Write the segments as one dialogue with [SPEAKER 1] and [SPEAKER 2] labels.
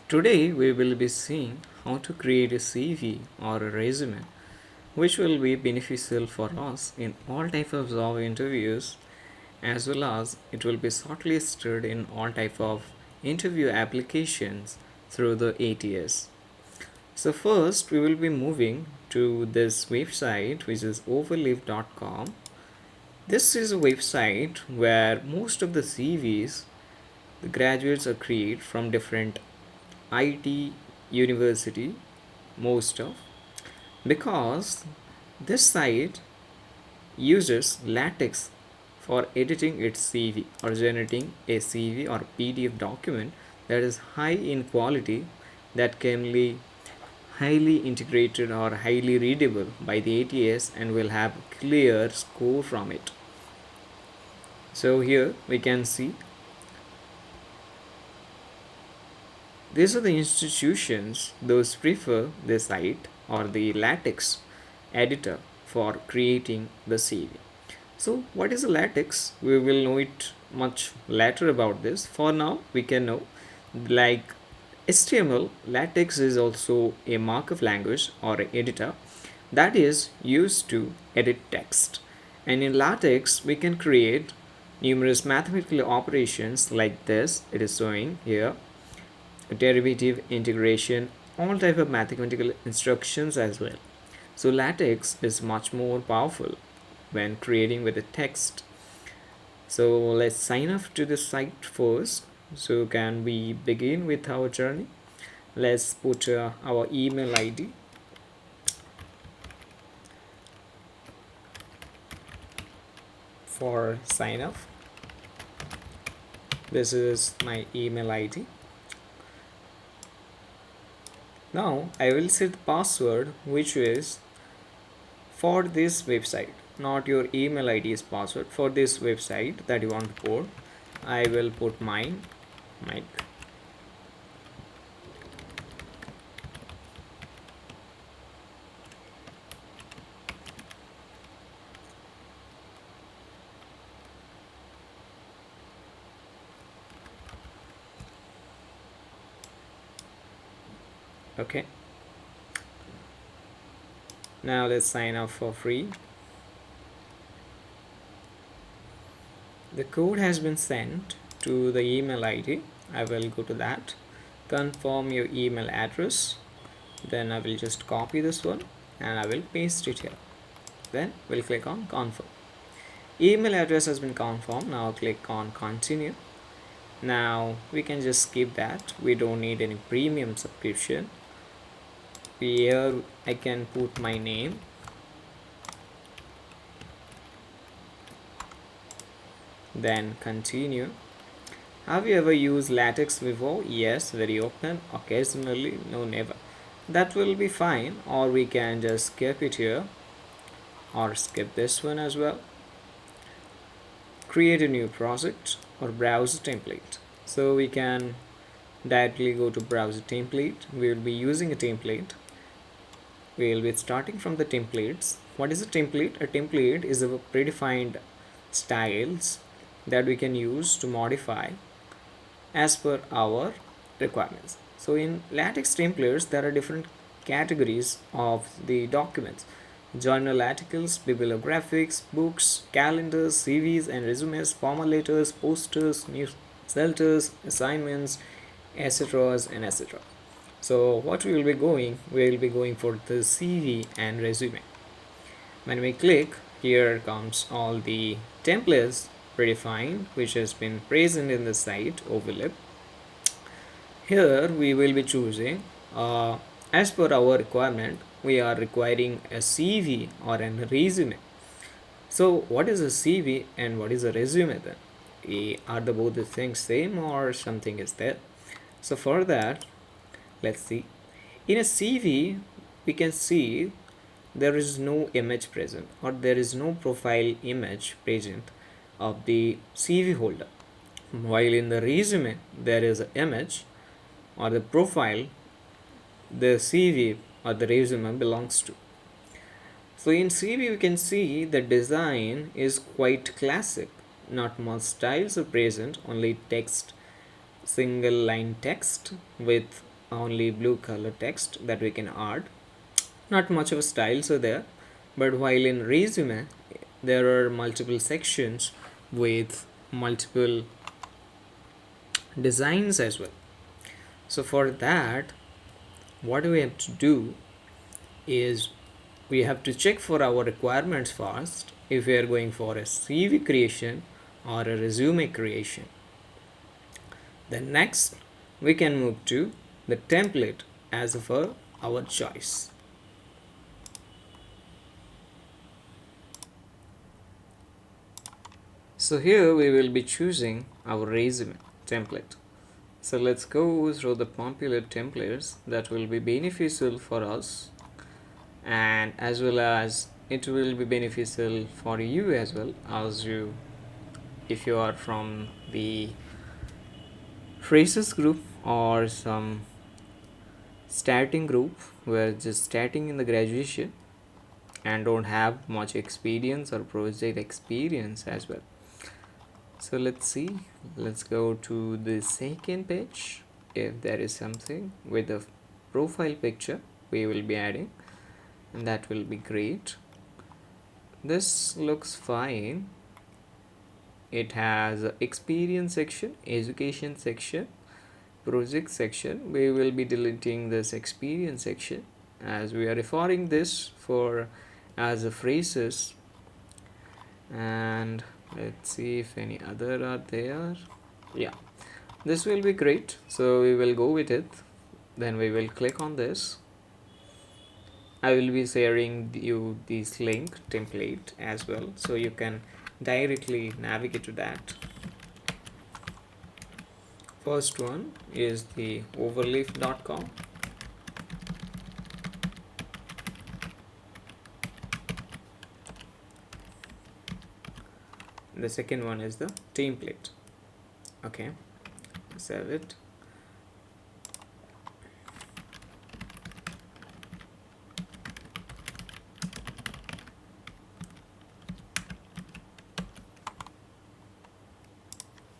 [SPEAKER 1] Today we will be seeing how to create a CV or a resume which will be beneficial for us in all types of job interviews, as well as it will be shortlisted in all type of interview applications through the ATS. So first we will be moving to this website, which is overleaf.com. This is a website where most of the CVs the graduates are created from different IT university, most of, because this site uses LaTeX for editing its CV or generating a CV or PDF document that is high in quality, that can be highly integrated or highly readable by the ATS and will have clear score from it. So here we can see these are the institutions those prefer the site or the LaTeX editor for creating the CV. So what is a LaTeX? We will know it much later about this. For now, we can know like HTML, LaTeX is also a markup language or editor that is used to edit text. And in LaTeX, we can create numerous mathematical operations like this. It is showing here derivative, integration, all type of mathematical instructions as well. So LaTeX is much more powerful when creating with the text. So let's sign up to the site first. So can we begin with our journey? Let's put our email ID. For sign up. This is my email ID. Now I will set the password, which is for this website, not your email ID's password. For this website that you want to put, I will put mine, Mike. Okay, now let's sign up for free. The code has been sent to the email ID. I will go to that, confirm your email address, then I will just copy this one and I will paste it here. Then we'll click on confirm. Email address has been confirmed. Now click on continue. Now we can just skip that. We don't need any premium subscription. Here I can put my name, then continue. Have you ever used LaTeX before? Yes, very often. Occasionally, no, never. That will be fine, or we can just skip it here, or skip this one as well. Create a new project or browse a template. So we can directly go to browse a template. We will be using a template. We will be starting from the templates. What is a template? A template is a predefined styles that we can use to modify as per our requirements. So in LaTeX templates, there are different categories of the documents: journal articles, bibliographics, books, calendars, CVs and resumes, formal letters, posters, newsletters, assignments, etc. and etc. So what we will be going for the CV and resume. When we click, here comes all the templates predefined which has been present in the site Overleaf. Here we will be choosing as per our requirement. We are requiring a CV or a resume. So what is a CV and what is a resume then? Are the both the things same or something is there? So for that, let's see. In a CV, we can see there is no image present, or there is no profile image present of the CV holder. While in the resume, there is an image or the profile the CV or the resume belongs to. So in CV, we can see the design is quite classic. Not much styles are present, only text, single line text with only blue color text that we can add. Not much of styles are there, but while in resume there are multiple sections with multiple designs as well. So for that, what we have to do is we have to check for our requirements first if we are going for a CV creation or a resume creation. Then next we can move to the template as for our choice. So here we will be choosing our resume template. So let's go through the popular templates that will be beneficial for us, and as well as it will be beneficial for you as well, as you, if you are from the freshers group or some starting group where just starting in the graduation and don't have much experience or project experience as well. So let's see, let's go to the second page. If there is something with a profile picture we will be adding, and that will be great. This looks fine. It has experience section, education section, project section. We will be deleting this experience section as we are referring this for as a phrases. And let's see if any other are there. Yeah, this will be great, so we will go with it. Then we will click on this. I will be sharing you this link template as well, so you can directly navigate to that. First one is the overleaf.com. The second one is the template. Okay, save it.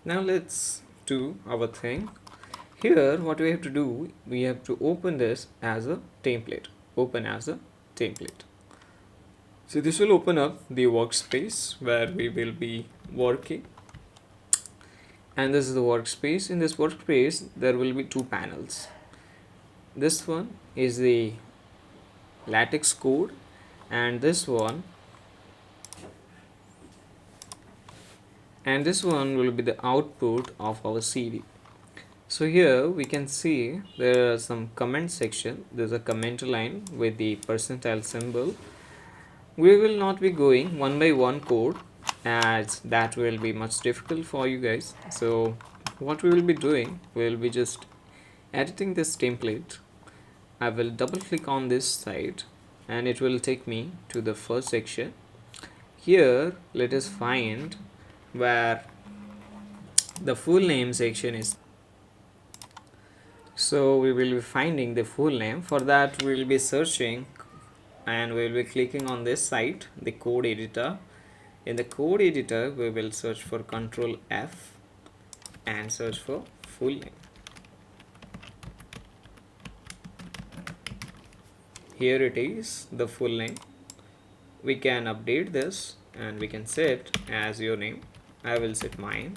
[SPEAKER 1] Now let's do our thing. Here what we have to do, we have to open this as a template. Open as a template. So this will open up the workspace where we will be working. And this is the workspace. In this workspace there will be two panels. This one is the LaTeX code, and this one will be the output of our CV. So here we can see there are some comment section. There's a comment line with the percentile symbol. We will not be going one by one code as that will be much difficult for you guys. So what we will be doing, we will be just editing this template. I will double click on this side and it will take me to the first section. Here let us find where the full name section is. So we will be finding the full name. For that we will be searching and we will be clicking on this site, the code editor. In the code editor we will search for Control F and search for full name. Here it is, the full name. We can update this and we can set as your name. I will set mine,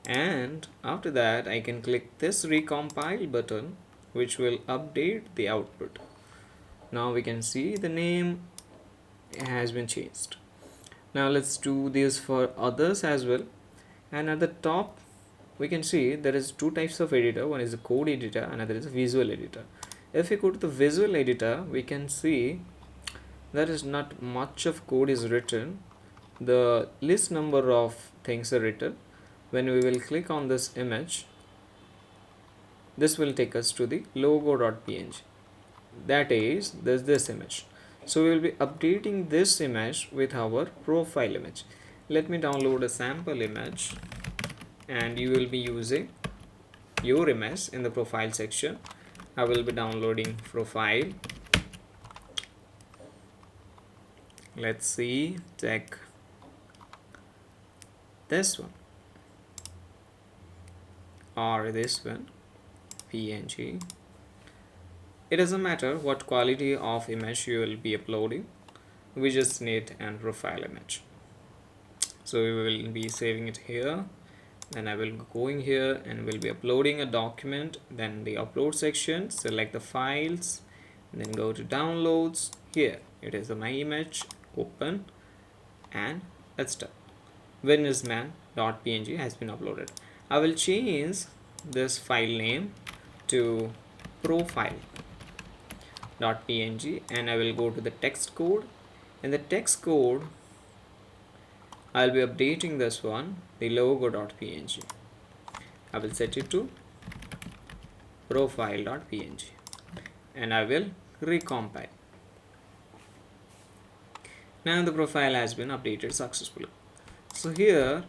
[SPEAKER 1] and after that I can click this recompile button which will update the output. Now we can see the name has been changed. Now let's do this for others as well. And at the top we can see there is two types of editor. One is the code editor, another is a visual editor. If we go to the visual editor, we can see there is not much of code is written. The least number of things are written. When we will click on this image, this will take us to the logo.png. That is, there's this image. So we will be updating this image with our profile image. Let me download a sample image and you will be using your image in the profile section. I will be downloading profile. Let's see, check this one. or this one, PNG. It doesn't matter what quality of image you will be uploading, we just need an profile image. So we will be saving it here, then I will go in here and will be uploading a document. Then the upload section, select the files, then go to downloads. Here it is my image, open, and that's done. Businessman.png has been uploaded. I will change this file name to profile.png and I will go to the text code. In the text code I'll be updating this one, the logo.png. I will set it to profile.png and I will recompile. Now the profile has been updated successfully. So here,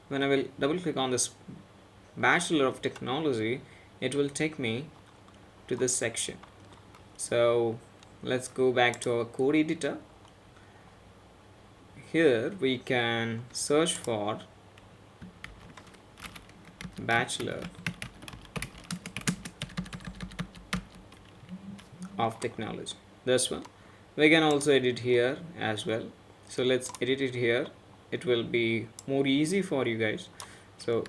[SPEAKER 1] when I will double click on this Bachelor of Technology, it will take me to this section. So let's go back to our code editor. Here we can search for Bachelor of Technology, this one. We can also edit here as well. So let's edit it here. It will be more easy for you guys. So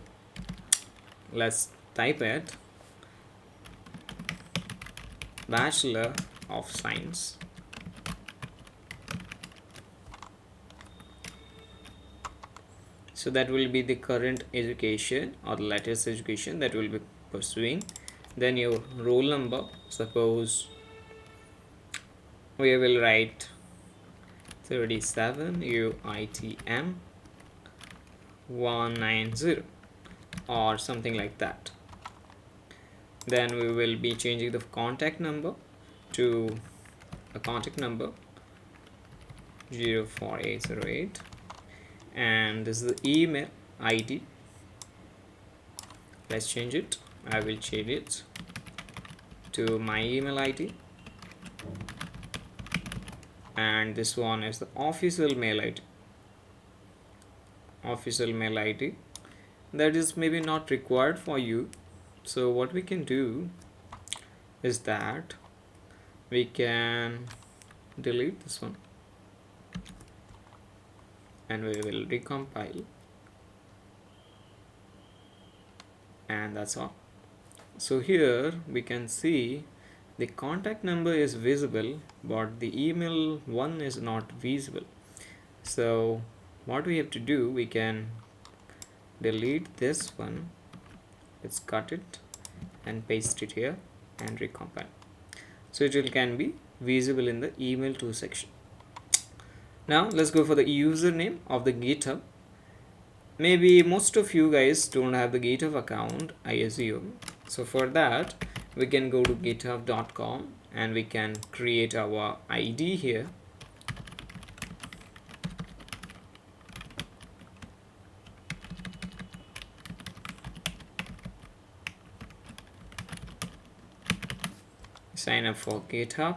[SPEAKER 1] let's type it, Bachelor of Science so that will be the current education or the latest education that will be pursuing. Then your roll number, suppose we will write 37 UITM 190 or something like that. Then we will be changing the contact number to a contact number 04808 and this is the email ID. Let's change it. I will change it to my email ID, and this one is the official mail ID. Official mail ID that is maybe not required for you. So what we can do is that we can delete this one and we will recompile, and that's all. So here we can see the contact number is visible but the email one is not visible. So what we have to do, we can delete this one, let's cut it and paste it here and recompile, so it can be visible in the email to section. Now let's go for the username of the GitHub. Maybe most of you guys don't have the GitHub account, I assume. So for that we can go to github.com and we can create our ID here. Sign up for GitHub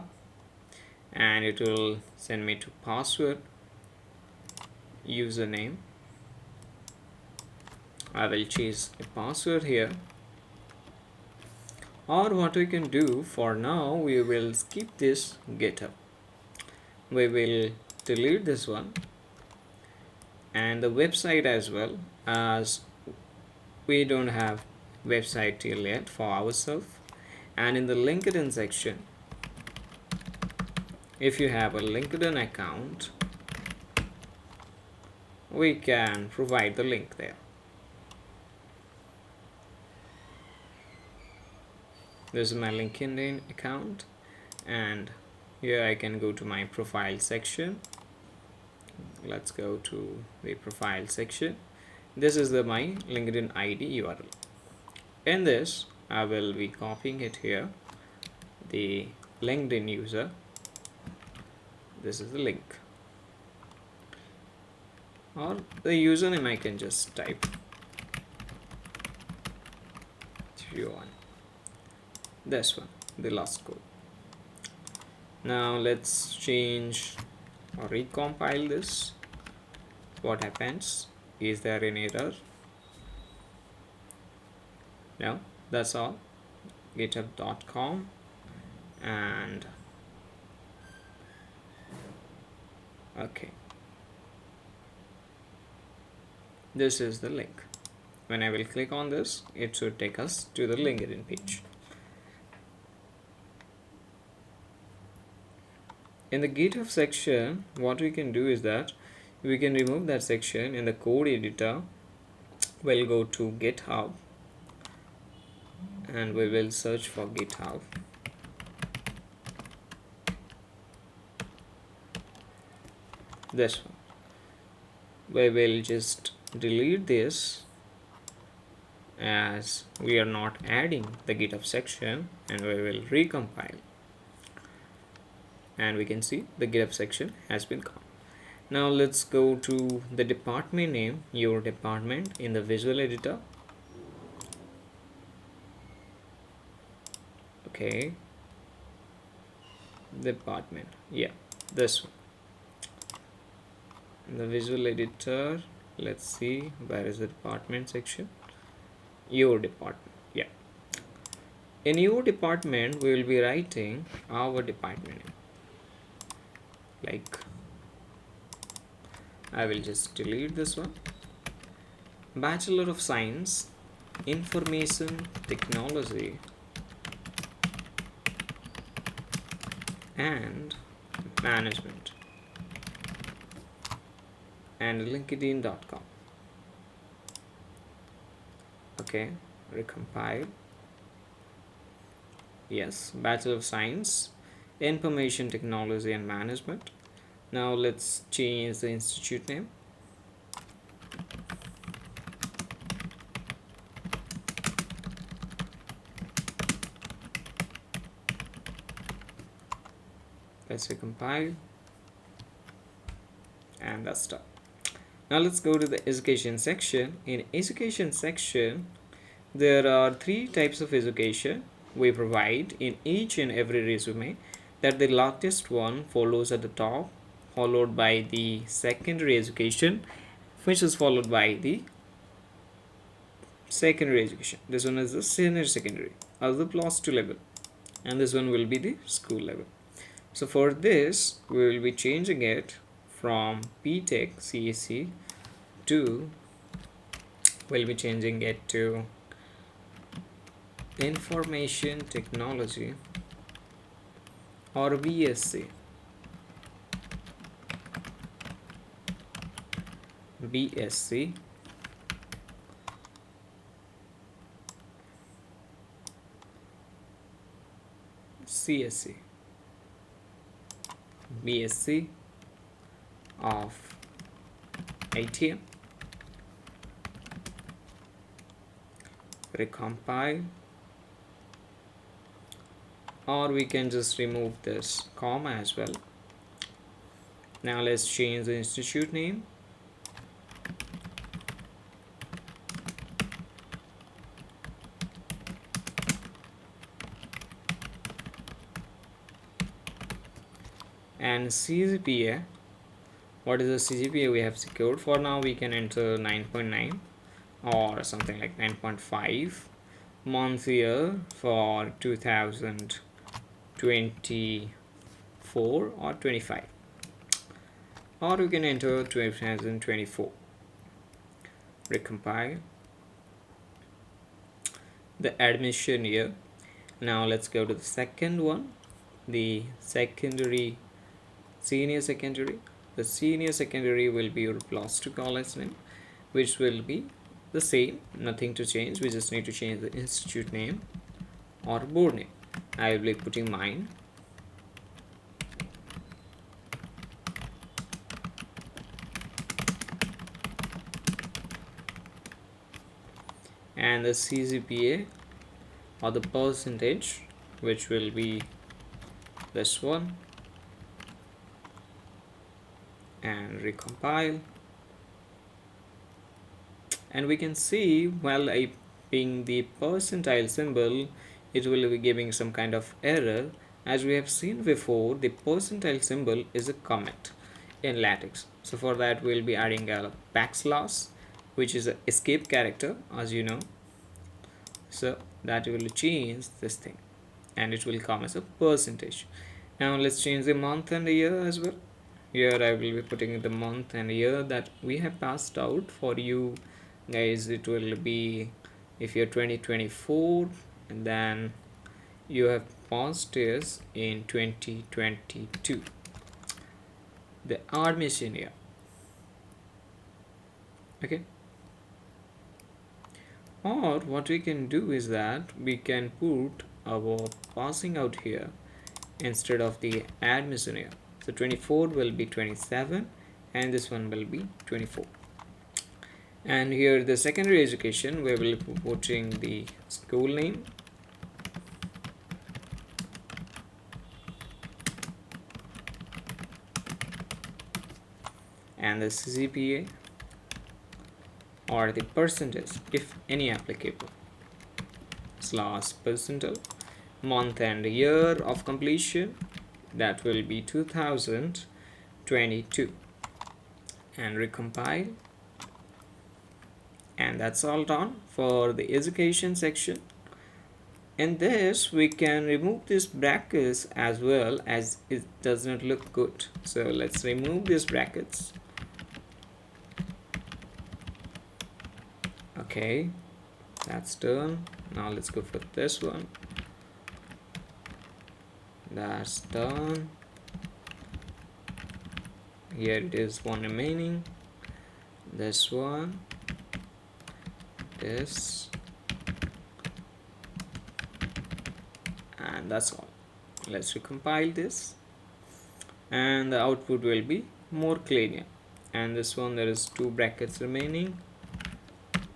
[SPEAKER 1] and it will send me to password, username. I will choose a password here, or what we can do for now, we will skip this GitHub. We will delete this one and the website as well, as we don't have website till yet for ourselves. And in the LinkedIn section, if you have a LinkedIn account, we can provide the link there. This is my LinkedIn account, and here I can go to my profile section. Let's go to the profile section. This is my LinkedIn ID URL. In this I will be copying it here, the LinkedIn user. This is the link, or the username I can just type if you want. This one, the last code. Now let's change or recompile this. What happens? Is there an error? No, that's all. github.com, and okay, this is the link. When I will click on this, it should take us to the LinkedIn page. In the GitHub section, what we can do is that we can remove that section. In the code editor, we'll go to GitHub and we will search for GitHub. This one. We will just delete this as we are not adding the GitHub section, and we will recompile. And we can see the GitHub section has been gone. Now let's go to the department name, your department, in the visual editor. Okay, department, yeah, this one. In the visual editor, let's see, where is the department section? Your department, yeah. In your department, we will be writing our department name. Like, I will just delete this one. Bachelor of Science, Information Technology and Management, and linkedin.com. Okay, recompile. Yes, Bachelor of Science, Information Technology and Management. Now let's change the institute name. Let's recompile, and that's done. Now let's go to the education section. In education section, there are 3 types of education we provide in each and every resume. That the latest one follows at the top, followed by the secondary education, which is followed by the secondary education. This one is the senior secondary or the +2 level, and this one will be the school level. So for this, we will be changing it from PTech CSC to, we'll be changing it to Information Technology or BSc. BSc CSC, BSc of ATM. Recompile, or we can just remove this comma as well. Now let's change the institute name. And CGPA, what is the CGPA we have secured? For now we can enter 9.9 or something like 9.5. Month year for 2024 or 25, or you can enter 2024. Recompile the admission year. Now let's go to the second one, the secondary, senior secondary. The senior secondary will be your +2 college name, which will be the same, nothing to change. We just need to change the institute name or board name. I will be putting mine. And the CGPA or the percentage, which will be this one, and recompile. And we can see, while typing the percentile symbol, it will be giving some kind of error. As we have seen before, the percentile symbol is a comment in LaTeX. So for that, we'll be adding a backslash, which is an escape character, as you know. So that will change this thing and it will come as a percentage. Now let's change the month and the year as well. Here I will be putting the month and year that we have passed out. For you guys it will be, if you're 2024 and then you have passed this in 2022, the admission year. Okay, or what we can do is that we can put our passing out here instead of the admission year. So 24 will be 27 and this one will be 24. And here the secondary education, we will be putting the school name, and the CGPA or the percentage if any applicable, slash percentile, month and year of completion, that will be 2022, and recompile. And that's all done for the education section. In this we can remove these brackets as well, as it does not look good. So let's remove these brackets. Okay, that's done. Now let's go for this one. That's done. Here it is, one remaining. This one, this, and that's all. Let's recompile this and the output will be more clear. And this one, there is 2 brackets remaining.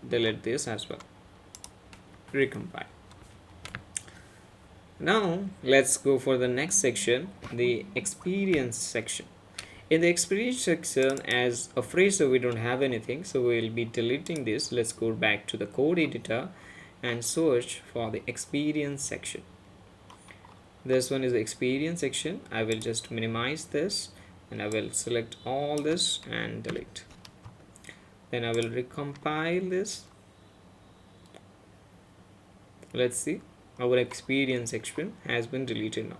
[SPEAKER 1] Delete this as well. Recompile. Now let's go for the next section, the experience section. In the experience section, as a phrase we don't have anything, so we'll be deleting this. Let's go back to the code editor and search for the experience section. This one is the experience section. I will just minimize this and I will select all this and delete. Then I will recompile this. Let's see, our experience section has been deleted now.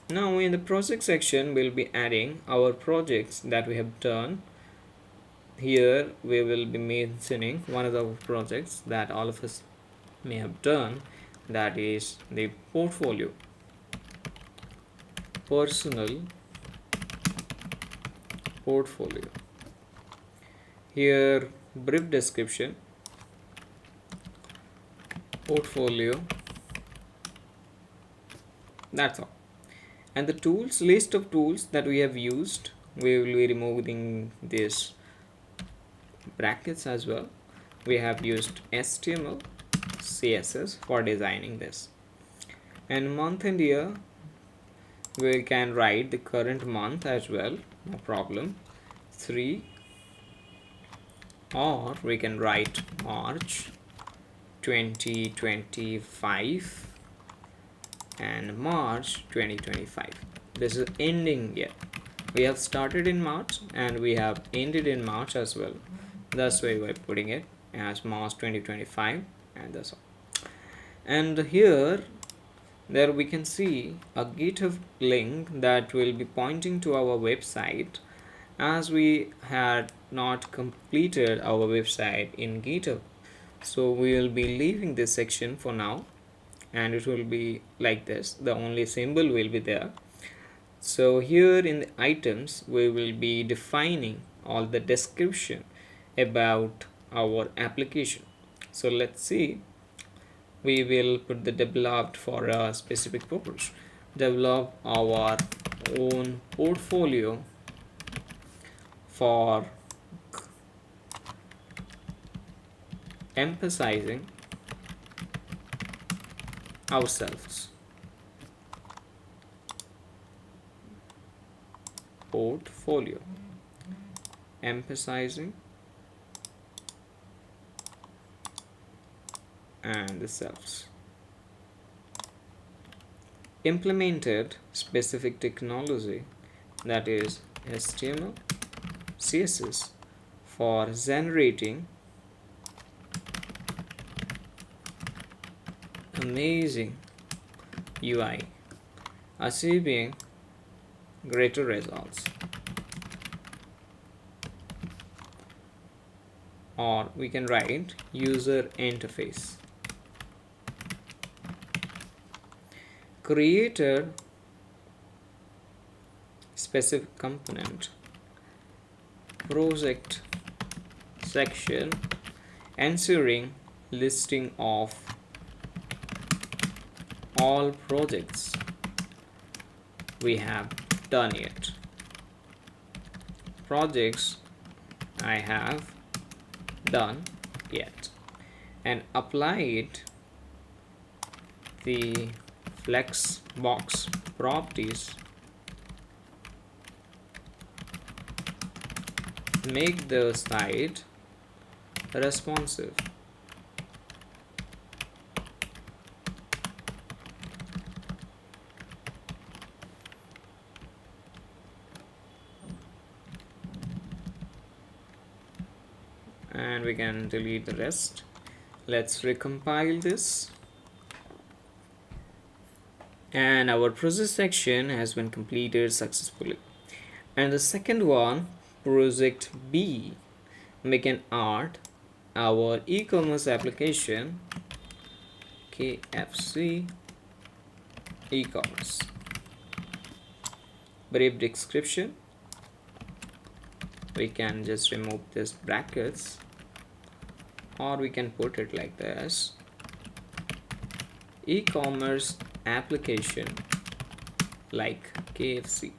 [SPEAKER 1] Now in the project section, we'll be adding our projects that we have done. Here we will be mentioning one of the projects that all of us may have done, that is the portfolio, personal portfolio. Here brief description, portfolio, that's all. And the tools, list of tools that we have used, we will be removing this brackets as well. We have used HTML, CSS for designing this. And month and year, we can write the current month as well, no problem, 3, or we can write March 2025 and March 2025. This is ending year. We have started in March and we have ended in March as well. That's why we're putting it as March 2025, and that's all. And here there we can see a GitHub link that will be pointing to our website, as we had not completed our website in GitHub. So we will be leaving this section for now, and it will be like this. The only symbol will be there. So here in the items, we will be defining all the description about our application. So let's see, we will put the developed for a specific purpose. Develop our own portfolio for emphasizing ourselves. Portfolio, emphasizing and the selves. Implemented specific technology, that is HTML, CSS for generating amazing UI, achieving greater results. Or we can write user interface. Created specific component, project section, ensuring listing of all projects we have done it. Projects I have done yet, and applied the flex box properties. Make the site responsive. And we can delete the rest. Let's recompile this. And our process section has been completed successfully. And the second one, project B, make an art our e-commerce application, KFC e-commerce. Brief description, we can just remove this brackets, or we can put it like this: e-commerce application like KFC.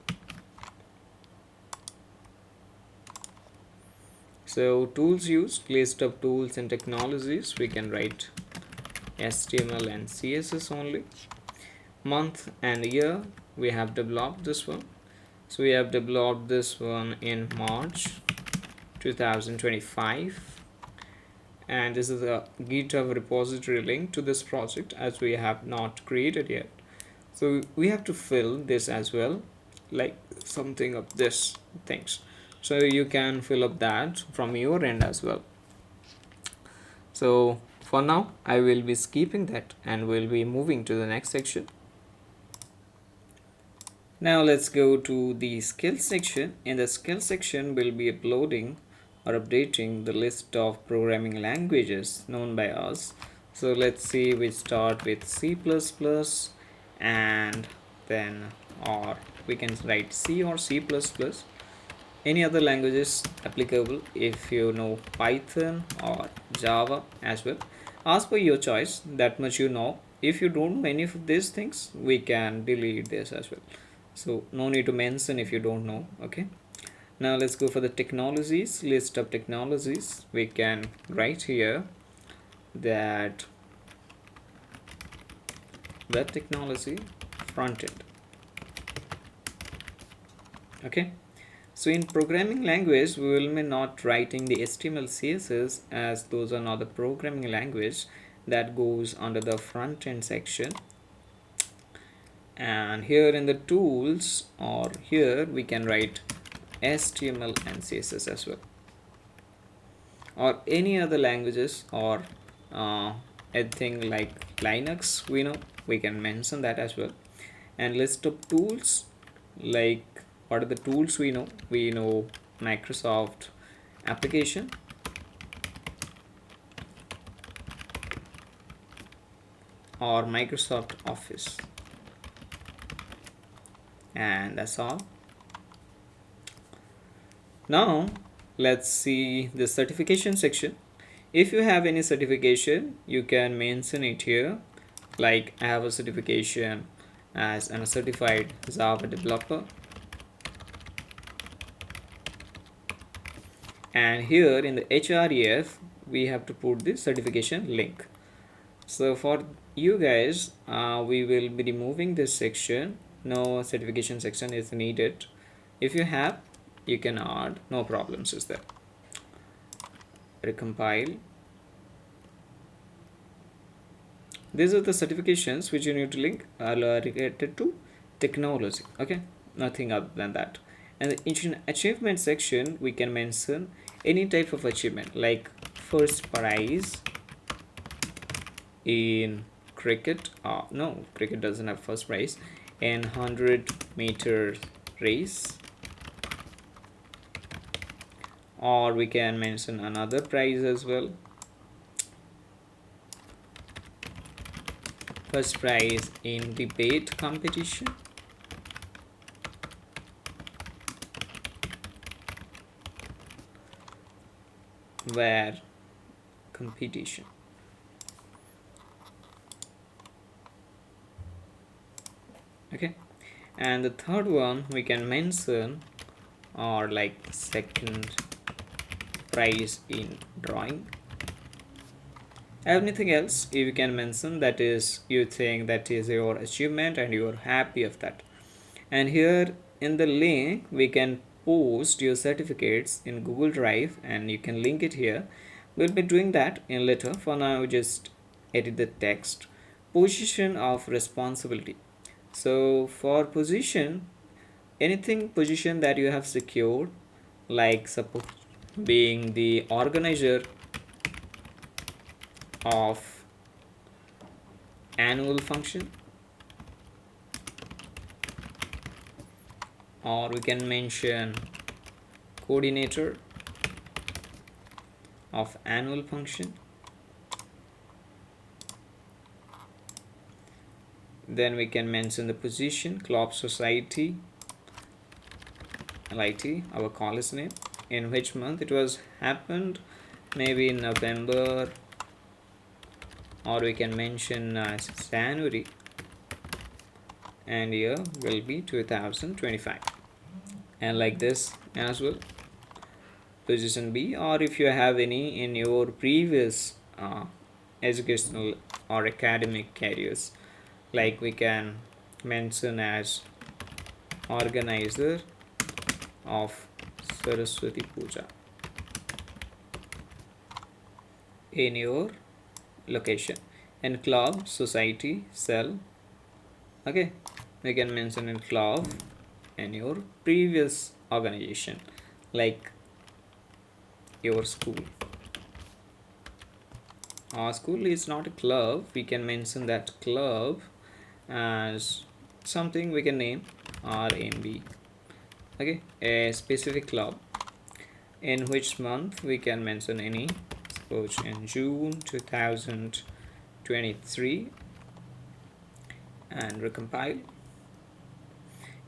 [SPEAKER 1] So tools used, list of tools and technologies, we can write HTML and CSS only. Month and year, we have developed this one. So we have developed this one in March 2025. And this is a GitHub repository link to this project, as we have not created yet. So we have to fill this as well, like something of this things. So you can fill up that from your end as well. So for now, I will be skipping that and will be moving to the next section. Now let's go to the skills section. In the skills section, we'll be uploading or updating the list of programming languages known by us. So let's see, we start with C++, and then, or we can write C or C++. Any other languages applicable if you know Python or Java as well. As per your choice, that much you know. If you don't know any of these things, we can delete this as well. So no need to mention if you don't know. Okay. Now let's go for the technologies, list of technologies. We can write here that web technology front end. Okay. So in programming language, we will be not writing the HTML CSS, as those are not the programming language that goes under the front end section. And here in the tools, or here we can write HTML and CSS as well, or any other languages, or anything like Linux, we can mention that as well. And list of tools, like what are the tools we know? We know Microsoft application, or Microsoft Office, and that's all. Now let's see the certification section. If you have any certification, you can mention it here, like I have a certification as a certified Java developer. And here in the href, we have to put the certification link. So for you guys, we will be removing this section. No certification section is needed. If you have, you can add, no problems is there. Recompile. These are the certifications which you need to link are related to technology. Okay, nothing other than that. And the achievement section, we can mention any type of achievement, like first prize in cricket, no, cricket doesn't have first prize, in 100-meter race, or we can mention another prize as well. First prize in debate competition, where competition. Okay, and the third one we can mention, or like second prize in drawing. Anything else you can mention that is you think that is your achievement and you are happy of that. And here in the link we can post your certificates in Google Drive and you can link it here. We'll be doing that in later. For now, just edit the text. Position of responsibility. So for position, anything position that you have secured, like suppose being the organizer of annual function, or we can mention coordinator of annual function. Then we can mention the position, Club Society, LIT, our college name, in which month it was happened, maybe in November, or we can mention January, and year will be 2025, and like this as well. Position B, or if you have any in your previous educational or academic careers, like we can mention as organizer of Saraswati Puja in your location, and club, society, cell. Okay, we can mention in club in your previous organization, like your school. Our school is not a club, we can mention that club as something we can name RMB. Okay, a specific club. In which month we can mention any, suppose in June 2023, and recompile.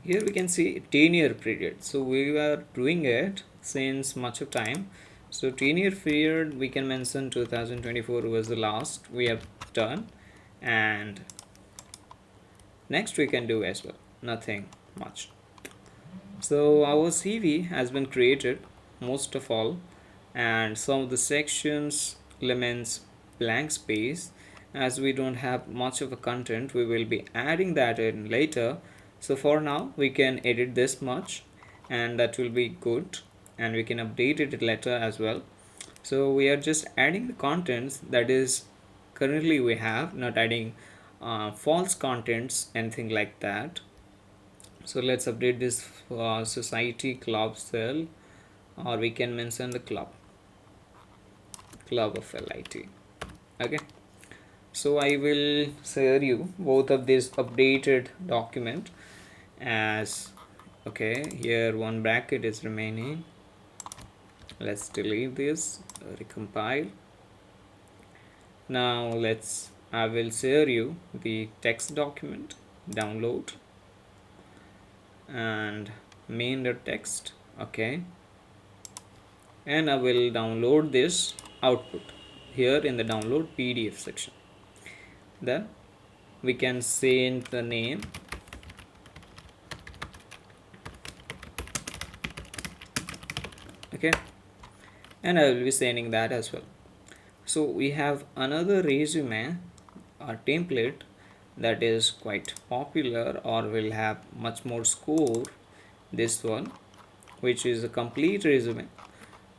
[SPEAKER 1] Here we can see tenure period, so we are doing it since much of time. So tenure period we can mention 2024 was the last we have done, and next we can do as well, nothing much. So our CV has been created most of all, and some of the sections limits blank space. As we don't have much of a content, we will be adding that in later. So for now we can edit this much, and that will be good, and we can update it later as well. So we are just adding the contents that is currently we have, not adding false contents, anything like that. So let's update this society club cell, or we can mention the club of LIT. Okay, so I will share you both of this updated document as, okay, here one bracket is remaining. Let's delete this, recompile. Now I will share you the text document, download, and main.text. Okay, and I will download this output here in the download PDF section. Then we can send the name, okay, and I will be sending that as well. So we have another resume or template that is quite popular or will have much more score, this one, which is a complete resume,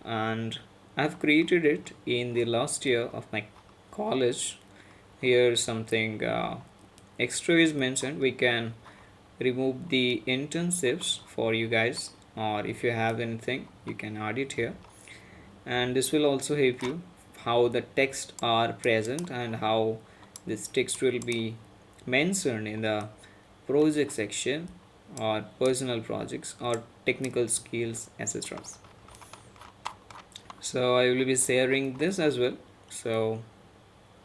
[SPEAKER 1] and I've created it in the last year of my college. Here something extra is mentioned. We can remove the internships for you guys, or if you have anything you can add it here, and this will also help you how the text are present and how this text will be mentioned in the project section or personal projects or technical skills, etc. So I will be sharing this as well. So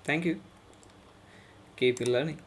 [SPEAKER 1] thank you. Keep learning.